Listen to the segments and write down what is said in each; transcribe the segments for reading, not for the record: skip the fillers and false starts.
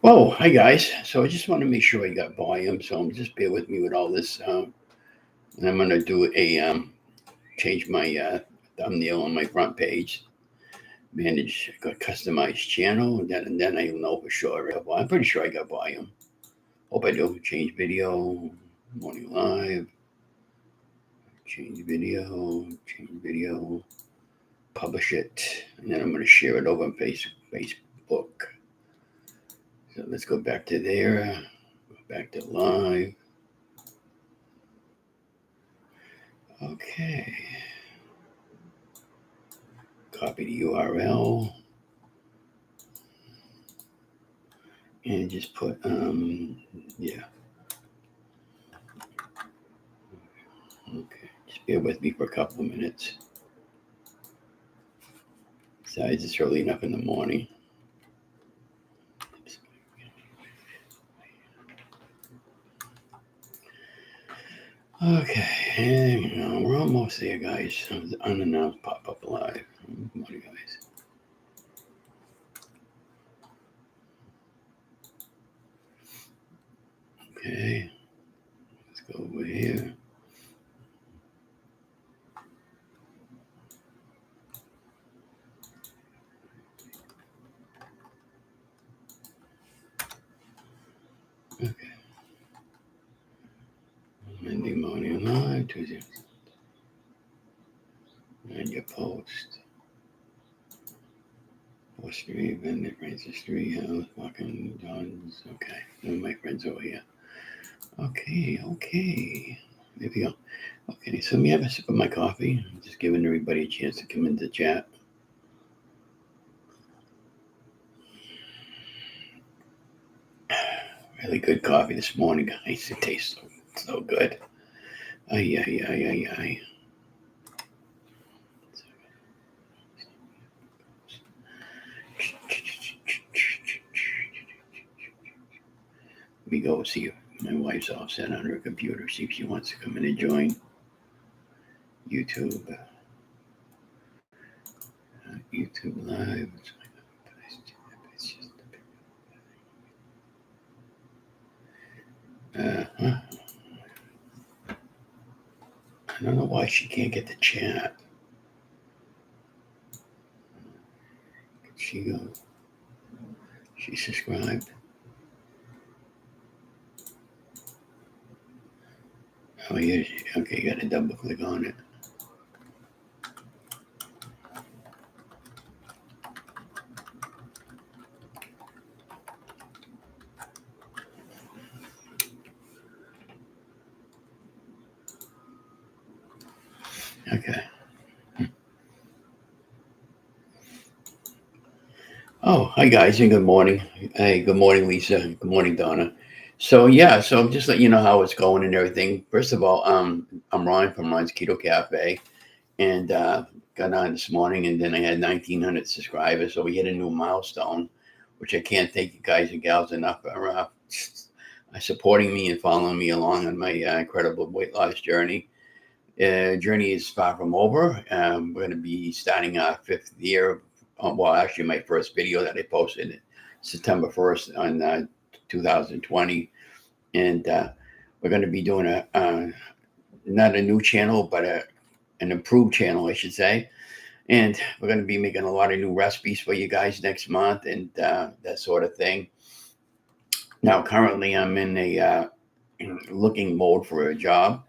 Whoa, hi guys. So I just want to make sure I got volume. So just bear with me with all this. And I'm gonna do a change my thumbnail on my front page. Manage customized channel, and then I know for sure I got volume. I'm pretty sure I got volume. Hope I do. Change video, morning live, change video, publish it, and then I'm gonna share it over on Facebook. So let's go back to there. Go back to live. Okay. Copy the URL and just put yeah. Okay. Just bear with me for a couple of minutes. Besides, it's early enough in the morning. Okay, and we're almost there, guys. Unannounced pop-up live. Good morning, guys. Okay, let's go over here. Okay. Monday morning live, Tuesday. And your post. Post three, event, Francis 3, house, fucking John's. Okay, and my friends over here. Okay. There we go. Okay, so let me have a sip of my coffee. I'm just giving everybody a chance to come into the chat. Really good coffee this morning, guys. It tastes so good. Ay. Let me go see if my wife's all set on her computer, see if she wants to come in and join YouTube. YouTube Live. I don't know why she can't get the chat. She go. She subscribed. Oh yeah. Okay, you got to double click on it. Okay. Oh, hi guys, and good morning. Hey, good morning, Lisa. Good morning, Donna. So yeah, so I'm just letting you know how it's going and everything. First of all, I'm Ron from Ron's Keto Cafe, and got on this morning, and then I had 1,900 subscribers, so we hit a new milestone, which I can't thank you guys and gals enough for supporting me and following me along on my incredible weight loss journey. Journey is far from over. We're going to be starting our 5th year. Well, actually, my first video that I posted September 1st on 2020. And we're going to be doing not a new channel, but an improved channel, I should say. And we're going to be making a lot of new recipes for you guys next month and that sort of thing. Now, currently, I'm in a looking mode for a job.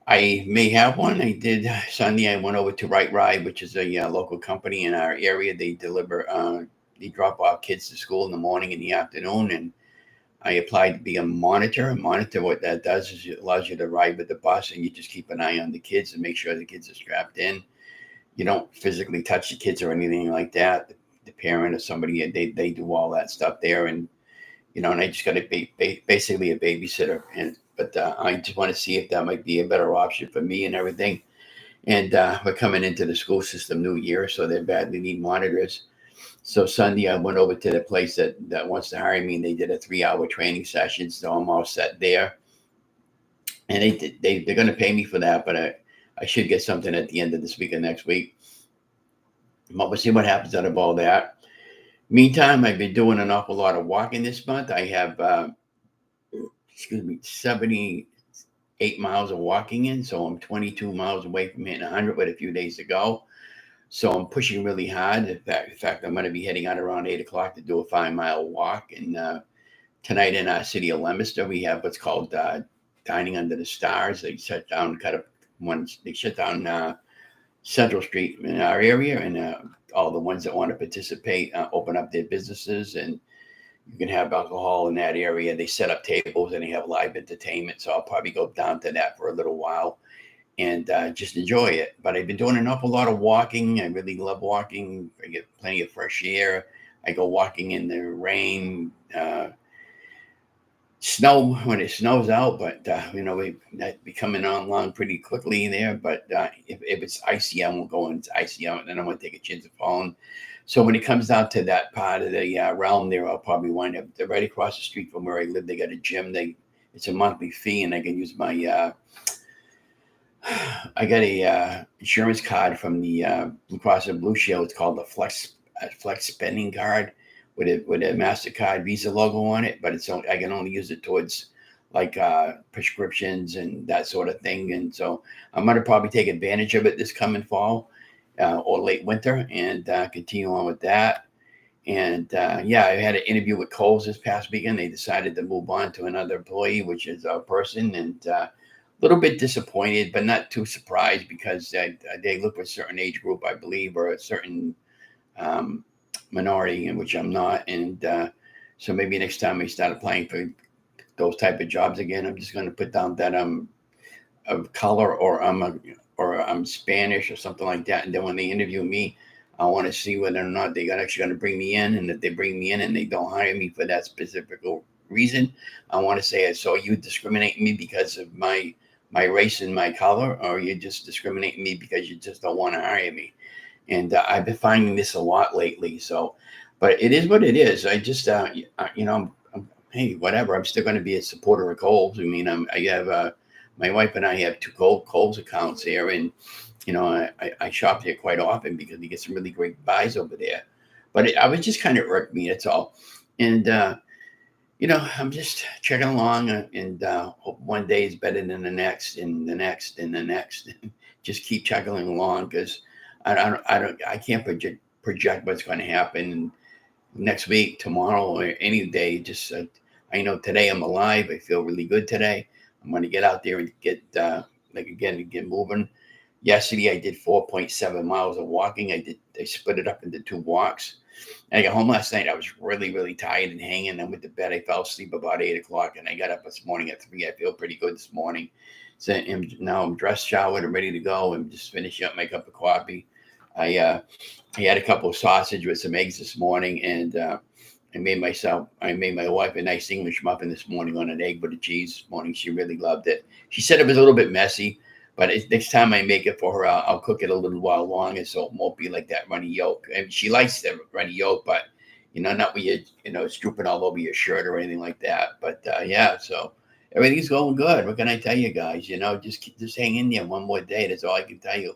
I may have one. I did Sunday. I went over to Right Ride, which is a local company in our area. They they drop off kids to school in the morning and the afternoon. And I applied to be a monitor. A monitor, what that does is it allows you to ride with the bus and you just keep an eye on the kids and make sure the kids are strapped in. You don't physically touch the kids or anything like that. The parent or somebody, they do all that stuff there. And and I just got to be basically a babysitter. But I just want to see if that might be a better option for me and everything. And we're coming into the school system new year, so they badly need monitors. So Sunday I went over to the place that wants to hire me, and they did a 3-hour training session. So I'm all set there, and they're going to pay me for that, but I should get something at the end of this week or next week. But we'll see what happens out of all that. Meantime, I've been doing an awful lot of walking this month. I have, 78 miles of walking in. So I'm 22 miles away from hitting 100 with a few days to go. So I'm pushing really hard. In fact, I'm going to be heading out around 8 o'clock to do a 5 mile walk. And tonight in our city of Leominster, we have what's called Dining Under the Stars. They shut down Central Street in our area, and all the ones that want to participate open up their businesses, and you can have alcohol in that area. They set up tables and they have live entertainment. So I'll probably go down to that for a little while and just enjoy it. But I've been doing an awful lot of walking. I really love walking. I get plenty of fresh air. I go walking in the rain, snow when it snows out, but that be coming on along pretty quickly there. But if it's icy, I won't go when it's icy out, and then I'm going to take a chance of falling. So when it comes down to that part of the realm there, I'll probably wind up right across the street from where I live. They got a gym. It's a monthly fee, and I can use my I got a insurance card from the Blue Cross and Blue Shield. It's called the Flex Spending Card with a MasterCard Visa logo on it, but I can only use it towards like prescriptions and that sort of thing. And so I'm going to probably take advantage of it this coming fall or late winter and continue on with that. And I had an interview with Kohl's this past weekend. They decided to move on to another employee, which is a person, and a little bit disappointed, but not too surprised because they look for a certain age group, I believe, or a certain minority, in which I'm not. And so maybe next time I start applying for those type of jobs again, I'm just going to put down that I'm of color or I'm Spanish or something like that. And then when they interview me, I want to see whether or not they're actually going to bring me in. And if they bring me in and they don't hire me for that specific reason, I want to say, so you discriminating me because of my race and my color, or you just discriminating me because you just don't want to hire me? And I've been finding this a lot lately. So, but it is what it is. I just, hey, whatever. I'm still going to be a supporter of Kohl's. I mean, I have my wife and I have two Kohl's accounts here, and I shop there quite often because we get some really great buys over there. But I was just kind of irked me. That's all. And I'm just checking along, and hope one day is better than the next, and the next, and the next. Just keep chugging along because I can't project what's going to happen next week, tomorrow, or any day. Just I know today I'm alive. I feel really good today. I'm going to get out there and get moving. Yesterday I did 4.7 miles of walking. I split it up into 2 walks. And I got home last night. I was really, really tired and hanging. I went to bed. I fell asleep about 8 o'clock, and I got up this morning at 3. I feel pretty good this morning. So now I'm dressed, showered, I'm ready to go. I'm just finishing up my cup of coffee. I had a couple of sausage with some eggs this morning, and I made my wife a nice English muffin this morning on an egg butter cheese this morning. She really loved it. She said it was a little bit messy, but next time I make it for her, I'll cook it a little while longer so it won't be like that runny yolk. And she likes the runny yolk, but not when it's drooping all over your shirt or anything like that. But so everything's going good. What can I tell you guys? Just hang in there one more day. That's all I can tell you.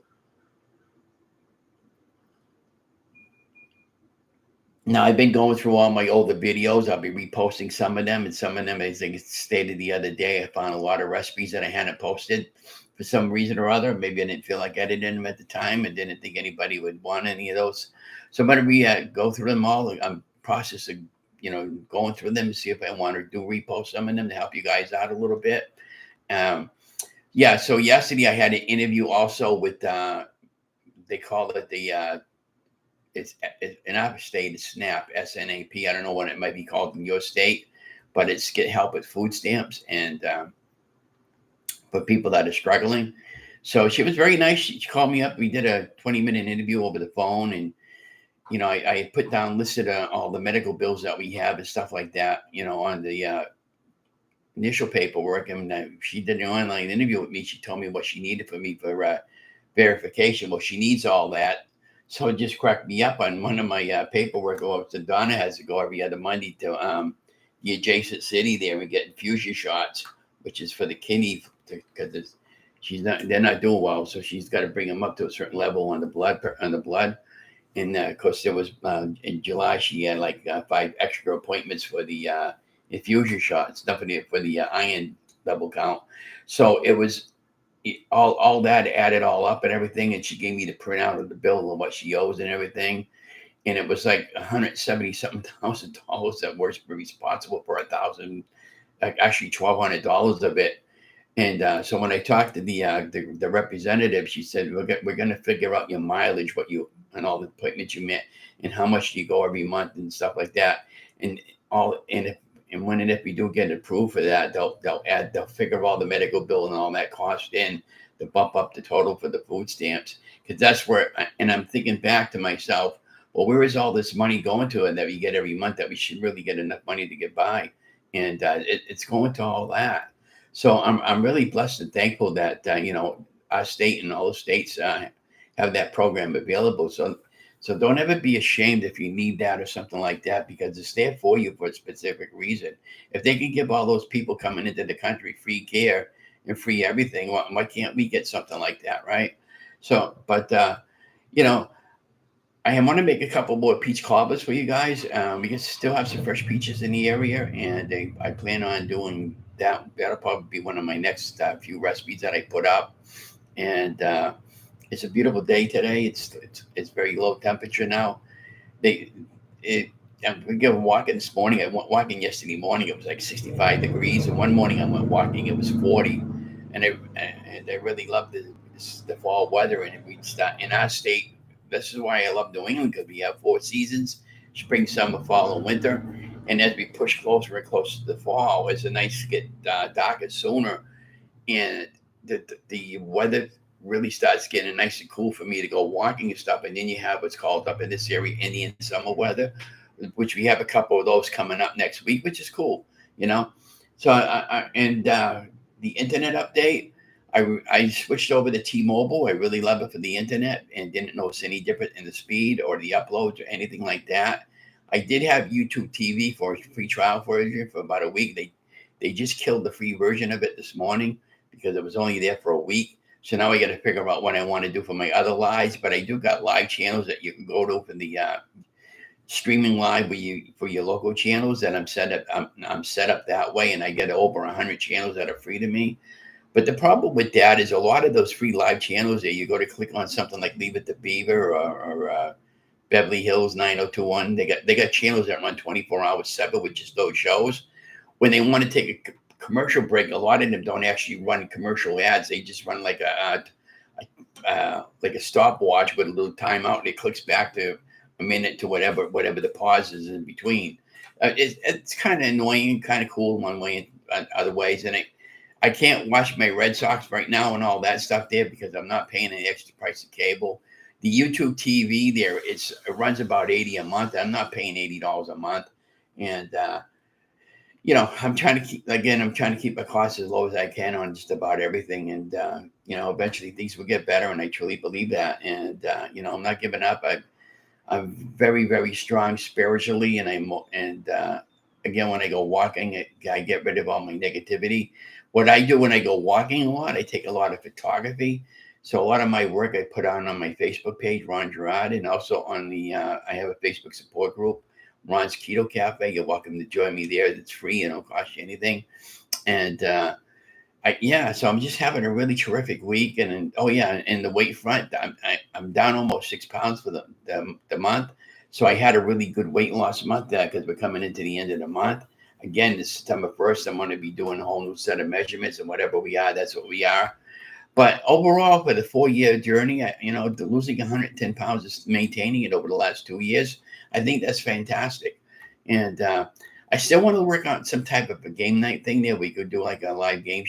Now, I've been going through all my older videos. I'll be reposting some of them, and some of them, as I stated the other day, I found a lot of recipes that I hadn't posted for some reason or other. Maybe I didn't feel like editing them at the time and didn't think anybody would want any of those. So I'm going to go through them all. I'm processing, going through them to see if I want to repost some of them to help you guys out a little bit. So yesterday I had an interview also with, they call it it's in our state, it's SNAP, SNAP. I don't know what it might be called in your state, but it's get help with food stamps and for people that are struggling. So she was very nice. She called me up. We did a 20-minute interview over the phone, and I put down listed all the medical bills that we have and stuff like that, on the initial paperwork. And she did an online interview with me. She told me what she needed for me for verification. Well, she needs all that. So it just cracked me up on one of my paperwork. So Donna has to go every other Monday to the adjacent city there and get infusion shots, which is for the kidney, because they're not doing well. So she's got to bring them up to a certain level on the blood. And of course, there was in July she had like 5 extra appointments for the infusion shots, nothing for the iron double count. So it was all that added all up and everything, and she gave me the printout of the bill and what she owes and everything, and it was like 170 something $1,000 that we're responsible for 1,000, actually $1,200 of it. And so when I talked to the representative, she said we're going to figure out your mileage, what you and all the appointments you met, and how much you go every month and stuff like that, and all when and if we do get approved for that, they'll figure all the medical bill and all that cost in to bump up the total for the food stamps, because that's where. And I'm thinking back to myself, well, where is all this money going to, and that we get every month that we should really get enough money to get by, and it's going to all that. So I'm really blessed and thankful that our state and all the states have that program available. So don't ever be ashamed if you need that or something like that, because it's there for you for a specific reason. If they can give all those people coming into the country free care and free everything, why can't we get something like that, right? So, but you know, I want to make a couple more peach cobblers for you guys. We can still have some fresh peaches in the area, and I plan on doing that. That'll probably be one of my next few recipes that I put up. And it's a beautiful day today. It's very low temperature now. They it. We go walking this morning. I went walking yesterday morning. It was like 65 degrees, and one morning I went walking. It was 40, and I really love the fall weather. And we start in our state. This is why I love New England, because we have 4 seasons: spring, summer, fall, and winter. And as we push closer and closer to the fall, as the nights get darker sooner, and the weather really starts getting nice and cool for me to go walking and stuff. And then you have what's called up in this area Indian summer weather, which we have a couple of those coming up next week, which is cool, you know. So the internet update, I switched over to T-Mobile. I really love it for the internet and didn't notice any difference in the speed or the uploads or anything like that. I did have YouTube TV for a free trial version for about a week. They just killed the free version of it this morning because it was only there for a week. So now I got to figure out what I want to do for my other lives. But I do got live channels that you can go to for the streaming live for your local channels. And I'm set up that way, and I get over 100 channels that are free to me. But the problem with that is a lot of those free live channels there, you go to click on something like Leave It to Beaver or Beverly Hills 90210. They got channels that run 24 hours 7 with just those shows. When they want to take a commercial break, a lot of them don't actually run commercial ads. They just run like a stopwatch with a little timeout, and it clicks back to a minute to whatever the pause is in between. It's kind of annoying, kind of cool in one way, and other ways. And I can't watch my Red Sox right now and all that stuff there because I'm not paying an extra price of cable. The YouTube TV there, it runs about $80 a month. I'm not paying $80 a month, and I'm trying to keep my costs as low as I can on just about everything. And eventually things will get better, and I truly believe that. And I'm not giving up. I'm very, very strong spiritually, and again, when I go walking, I get rid of all my negativity. What I do when I go walking a lot, I take a lot of photography. So a lot of my work I put on my Facebook page, Ron Gerard, and also on I have a Facebook support group, Ron's Keto Cafe. You're welcome to join me there. It's free and don't cost you anything. And so I'm just having a really terrific week. And in the weight front, I'm down almost 6 pounds for the month. So I had a really good weight loss month because we're coming into the end of the month. Again, this September 1st, I'm going to be doing a whole new set of measurements, and whatever we are, that's what we are. But overall, for the 4-year journey, losing 110 pounds is maintaining it over the last 2 years. I think that's fantastic. And I still want to work on some type of a game night thing there. We could do like a live game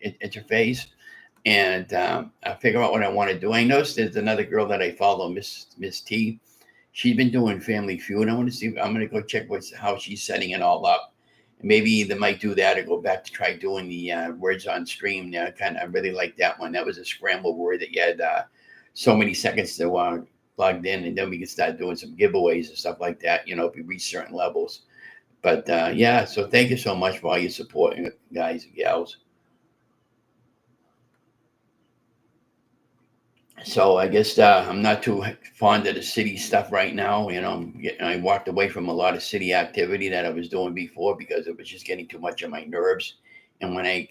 interface, and I figure out what I want to do. I noticed there's another girl that I follow, Miss T. She's been doing Family Feud. I want to see. I'm going to go check how she's setting it all up. Maybe either might do that or go back to try doing the words on stream. I really like that one. That was a scramble word that you had so many seconds to plugged in, and then we can start doing some giveaways and stuff like that, if we reach certain levels. But so thank you so much for all your support, guys and gals. So I guess I'm not too fond of the city stuff right now. I walked away from a lot of city activity that I was doing before because it was just getting too much on my nerves. And when I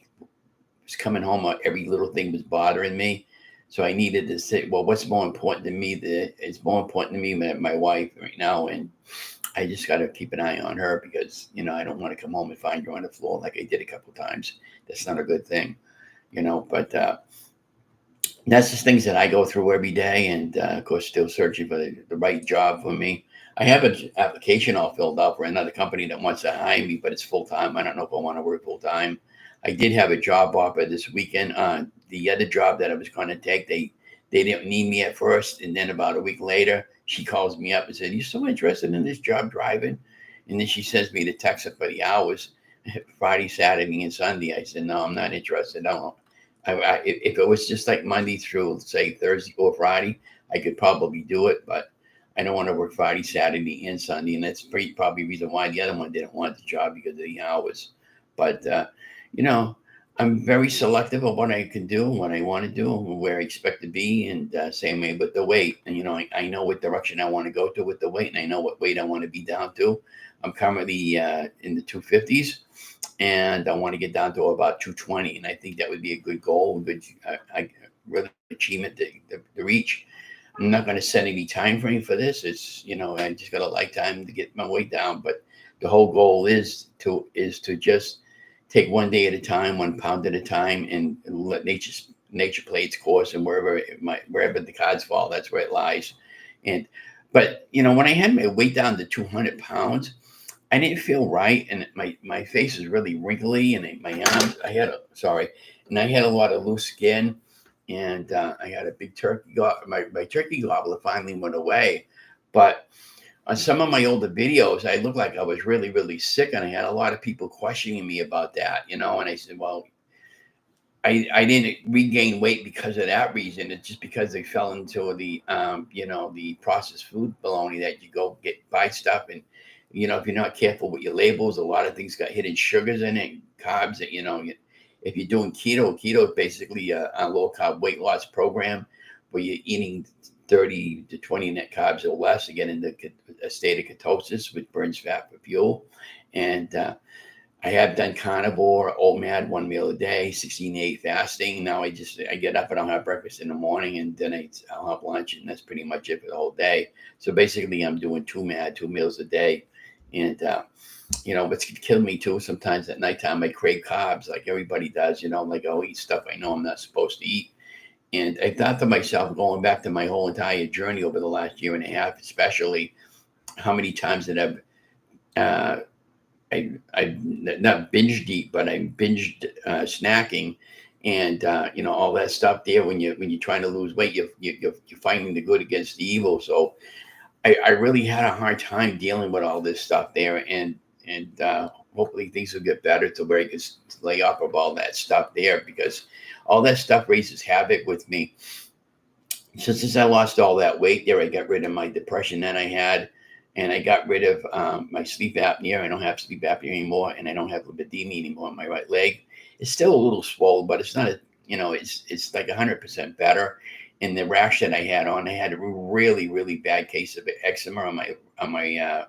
was coming home, every little thing was bothering me. So I needed to say, well, what's more important to me? It's more important to me than my wife right now. And I just got to keep an eye on her because, I don't want to come home and find her on the floor like I did a couple times. That's not a good thing, but that's just things that I go through every day. And of course, still searching for the right job for me. I have an application all filled out for another company that wants to hire me, but it's full time. I don't know if I want to work full time. I did have a job offer this weekend. The other job that I was going to take, they didn't need me at first, and then about a week later, she calls me up and said, "You so interested in this job driving?" And then she sends me the text for the hours, Friday, Saturday, and Sunday. I said, "No, I'm not interested. I don't." If it was just like Monday through, say, Thursday or Friday, I could probably do it, but I don't want to work Friday, Saturday, and Sunday, and that's probably the reason why the other one didn't want the job because of the hours. But you know, I'm very selective of what I can do, what I want to do, where I expect to be, and same way with the weight. And I know what direction I want to go to with the weight, and I know what weight I want to be down to. I'm currently in the 250s, and I want to get down to about 220, and I think that would be a good goal, a good really achievement to reach. I'm not going to set any time frame for this. It's I just got a lifetime to get my weight down, but the whole goal is to just take one day at a time, 1 pound at a time, and let nature play its course, and wherever the cards fall, that's where it lies. And but when I had my weight down to 200 pounds, I didn't feel right, and my face is really wrinkly, and my arms. I had a lot of loose skin, and I had a big turkey. My turkey gobbler finally went away, but on some of my older videos, I looked like I was really, really sick, and I had a lot of people questioning me about that. And I said, well, I didn't regain weight because of that reason. It's just because they fell into the processed food baloney that you go get buy stuff, and if you're not careful with your labels, a lot of things got hidden sugars in it, carbs. That if you're doing keto is basically a low carb weight loss program where you're eating 30 to 20 net carbs or less to get into a state of ketosis, which burns fat for fuel. And I have done carnivore, OMAD, 1 meal a day, 16-8 fasting. Now I get up and I'll have breakfast in the morning, and then I'll have lunch, and that's pretty much it for the whole day. So basically, I'm doing 2 meals a day, and what's killing me too. Sometimes at nighttime, I crave carbs, like everybody does. Like I'll eat stuff I know I'm not supposed to eat. And I thought to myself, going back to my whole entire journey over the last year and a half, especially, how many times that uh, I not binged eat, but I binged snacking, and all that stuff there. When you're trying to lose weight, you're fighting the good against the evil. So I really had a hard time dealing with all this stuff there, and hopefully things will get better to where I can lay off of all that stuff there, because all that stuff raises havoc with me. So since I lost all that weight there, I got rid of my depression that I had, and I got rid of my sleep apnea. I don't have sleep apnea anymore, and I don't have lipedema anymore on my right leg. It's still a little swollen, but it's not it's like 100% better. And the rash that I had a really, really bad case of eczema on my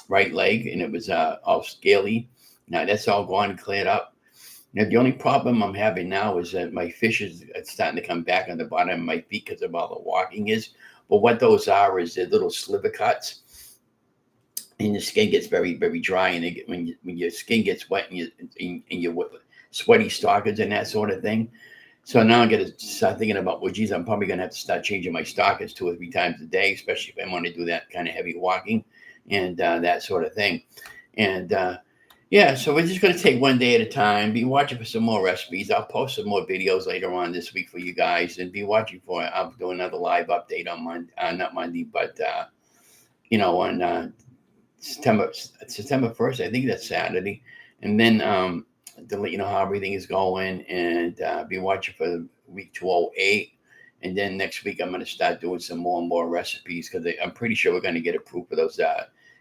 right leg, and it was all scaly. Now that's all gone and cleared up. Now, the only problem I'm having now is that my fish is starting to come back on the bottom of my feet because of all the walking is. But what those are is they're little sliver cuts, and your skin gets very, very dry. And when your skin gets wet, and you're sweaty stockings and that sort of thing. So now I'm going to start thinking about, well, geez, I'm probably going to have to start changing my stockings 2 or 3 times a day, especially if I want to do that kind of heavy walking and that sort of thing. And yeah, so we're just going to take one day at a time. Be watching for some more recipes. I'll post some more videos later on this week for you guys, and be watching for it. I'll do another live update on Monday, not Monday, but on September 1st. I think that's Saturday, and then to let you know how everything is going, and be watching for week 208. And then next week I'm going to start doing some more and more recipes, because I'm pretty sure we're going to get approved for those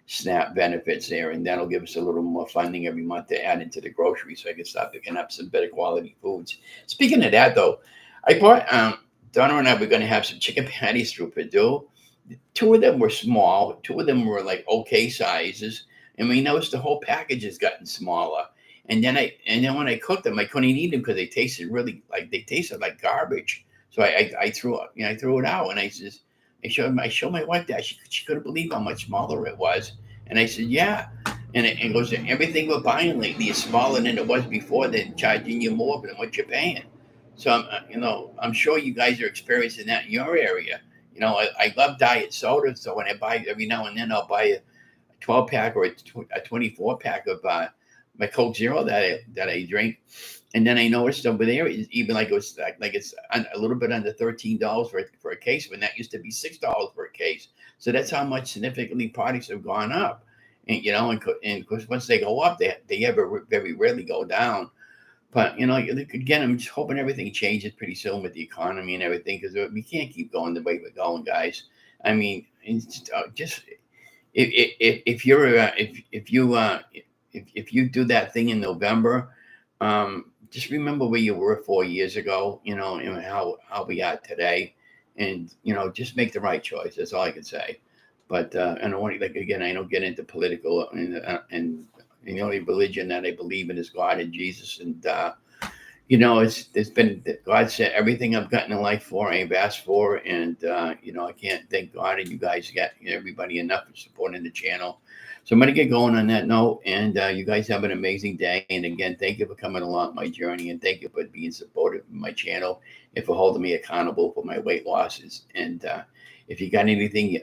SNAP benefits there, and that'll give us a little more funding every month to add into the groceries, so I can start picking up some better quality foods. Speaking of that, though, I bought Donna and I were going to have some chicken patties through Purdue. Two of them were small. Two of them were like okay sizes, and we noticed the whole package has gotten smaller. And then when I cooked them, I couldn't eat them because they tasted like garbage. So I threw it out, and I showed my wife that she couldn't believe how much smaller it was, and I said yeah, and it goes everything we're buying lately is smaller than it was before. They're charging you more than what you're paying. So I'm sure you guys are experiencing that in your area. I love diet soda, so when I buy every now and then, I'll buy a 12 pack or a 24 pack of my Coke Zero that I drink, and then I noticed over there, even like it was like it's a little bit under $13 for a case, when that used to be $6 for a case. So that's how much significantly products have gone up, and of course once they go up, they ever very rarely go down. But again, I'm just hoping everything changes pretty soon with the economy and everything, because we can't keep going the way we're going, guys. I mean, it's just if you're if you do that thing in November, just remember where you were 4 years ago, and how we are today, and just make the right choice. That's all I can say. But I don't want to, like, again, I don't get into political, and the only religion that I believe in is God and Jesus, and it's been God said everything I've gotten in life for, I've asked for, and I can't thank God and you guys got everybody enough for supporting the channel. So I'm gonna get going on that note, and you guys have an amazing day. And again, thank you for coming along my journey, and thank you for being supportive of my channel and for holding me accountable for my weight losses. And if you got anything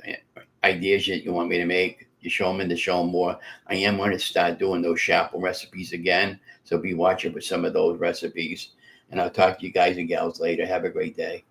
ideas that you want me to make, you show them in the show more. I am going to start doing those shuffle recipes again. So be watching for some of those recipes. And I'll talk to you guys and gals later. Have a great day.